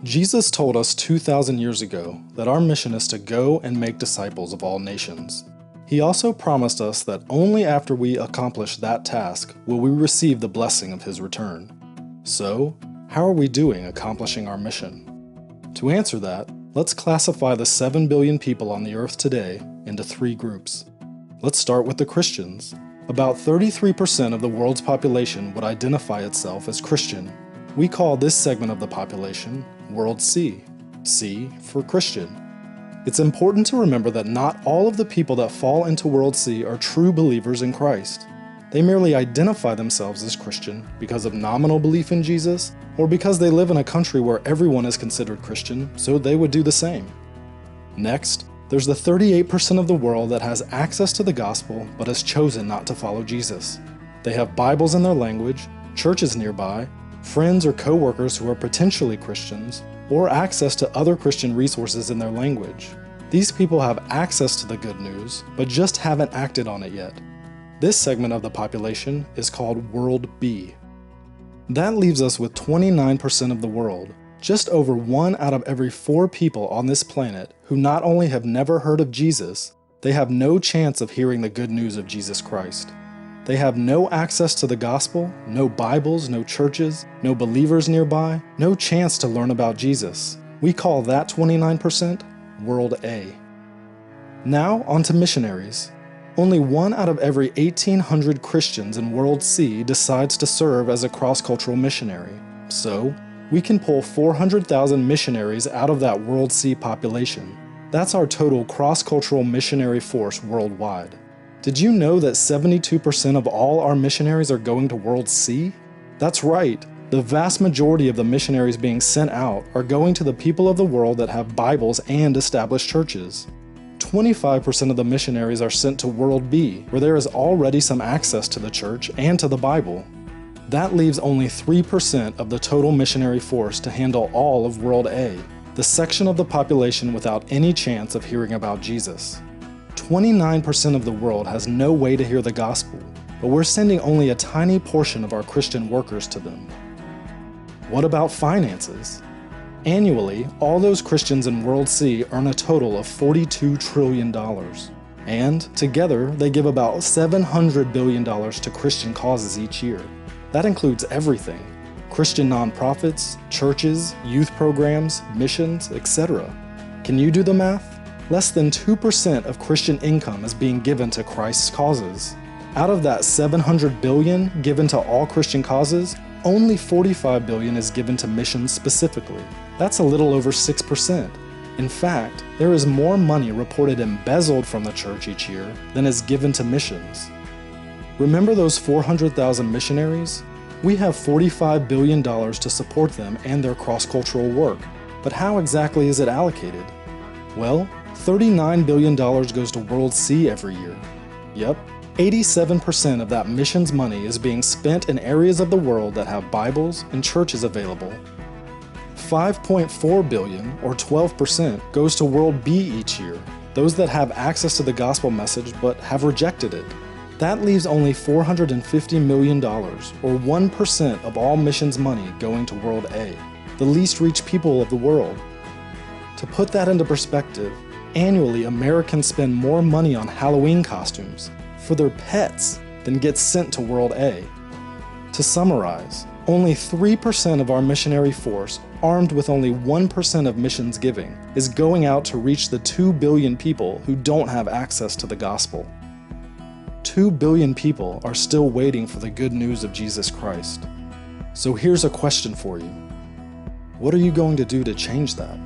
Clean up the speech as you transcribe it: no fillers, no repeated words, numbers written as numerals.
Jesus told us 2,000 years ago that our mission is to go and make disciples of all nations. He also promised us that only after we accomplish that task will we receive the blessing of His return. So, how are we doing accomplishing our mission? To answer that, let's classify the 7 billion people on the earth today into 3 groups. Let's start with the Christians. About 33% of the world's population would identify itself as Christian. We call this segment of the population World C. C for Christian. It's important to remember that not all of the people that fall into World C are true believers in Christ. They merely identify themselves as Christian because of nominal belief in Jesus, or because they live in a country where everyone is considered Christian, so they would do the same. Next, there's the 38% of the world that has access to the gospel but has chosen not to follow Jesus. They have Bibles in their language, churches nearby, friends or co-workers who are potentially Christians, or access to other Christian resources in their language. These people have access to the good news, but just haven't acted on it yet. This segment of the population is called World B. That leaves us with 29% of the world, just over 1 out of every 4 people on this planet who not only have never heard of Jesus, they have no chance of hearing the good news of Jesus Christ. They have no access to the gospel, no Bibles, no churches, no believers nearby, no chance to learn about Jesus. We call that 29% World A. Now on to missionaries. Only 1 out of every 1,800 Christians in World C decides to serve as a cross-cultural missionary. So, we can pull 400,000 missionaries out of that World C population. That's our total cross-cultural missionary force worldwide. Did you know that 72% of all our missionaries are going to World C? That's right, the vast majority of the missionaries being sent out are going to the people of the world that have Bibles and established churches. 25% of the missionaries are sent to World B, where there is already some access to the church and to the Bible. That leaves only 3% of the total missionary force to handle all of World A, the section of the population without any chance of hearing about Jesus. 29% of the world has no way to hear the gospel, but we're sending only a tiny portion of our Christian workers to them. What about finances? Annually, all those Christians in World C earn a total of $42 trillion. And, together, they give about $700 billion to Christian causes each year. That includes everything: Christian nonprofits, churches, youth programs, missions, etc. Can you do the math? Less than 2% of Christian income is being given to Christ's causes. Out of that $700 billion given to all Christian causes, only $45 billion is given to missions specifically. That's a little over 6%. In fact, there is more money reported embezzled from the church each year than is given to missions. Remember those 400,000 missionaries? We have $45 billion to support them and their cross-cultural work, but how exactly is it allocated? Well, $39 billion goes to World C every year. Yep, 87% of that missions money is being spent in areas of the world that have Bibles and churches available. $5.4 billion, or 12%, goes to World B each year, those that have access to the gospel message but have rejected it. That leaves only $450 million, or 1% of all missions money going to World A, the least reached people of the world. To put that into perspective, annually Americans spend more money on Halloween costumes for their pets than gets sent to World A. To summarize, only 3% of our missionary force, armed with only 1% of missions giving, is going out to reach the 2 billion people who don't have access to the gospel. 2 billion people are still waiting for the good news of Jesus Christ. So here's a question for you. What are you going to do to change that?